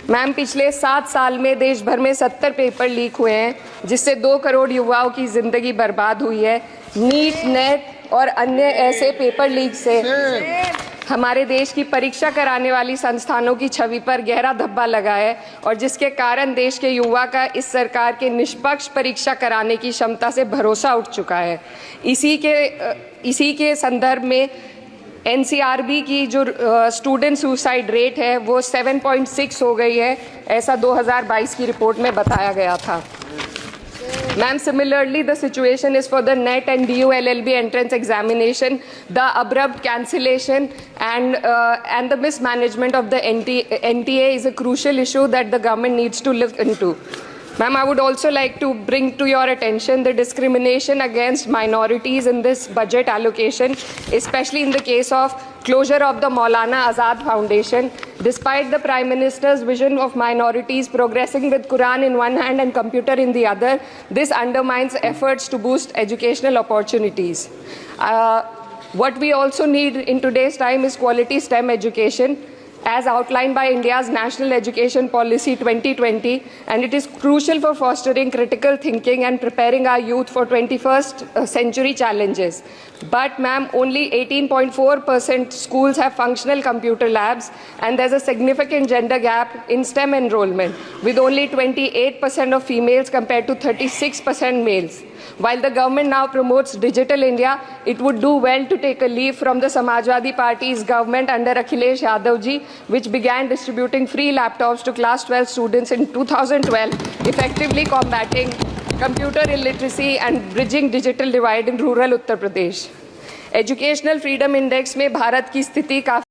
Ma'am, पिछले 7 साल में देश भर में 70 पेपर लीक हुए हैं, जिससे 2 करोड़ युवाओं की जिंदगी बर्बाद हुई है। नीट, नेट और अन्य ऐसे पेपर लीक से हमारे देश की परीक्षा कराने वाली संस्थानों की छवि पर गहरा धब्बा लगा है, और जिसके कारण देश के युवा का इस सरकार के निष्पक्ष परीक्षा कराने की क्षमता से भरोसा उठ चुका है। इसी के संदर्भ में एनसीआरबी की जो स्टूडेंट सुसाइड रेट है वो 7.6 हो गई है, ऐसा 2022 की रिपोर्ट में बताया गया था। Ma'am, similarly, the situation is for the NET and DU LLB entrance examination. The abrupt cancellation and the mismanagement of the NTA is a crucial issue that the government needs to look into. Ma'am, I would also like to bring to your attention the discrimination against minorities in this budget allocation, especially in the case of closure of the Maulana Azad Foundation. Despite the Prime Minister's vision of minorities progressing with Quran in one hand and computer in the other, this undermines efforts to boost educational opportunities. What we also need in today's time is quality STEM education, as outlined by India's National Education Policy 2020, and it is crucial for fostering critical thinking and preparing our youth for 21st century challenges. But ma'am, only 18.4% schools have functional computer labs, and there's a significant gender gap in STEM enrollment, with only 28% of females compared to 36% males. While the government now promotes Digital India, it would do well to take a leaf from the Samajwadi Party's government under Akhilesh Yadav ji, which began distributing free laptops to class 12 students in 2012, effectively combating computer illiteracy and bridging digital divide in rural Uttar Pradesh. Educational Freedom Index में भारत की स्थिति काफी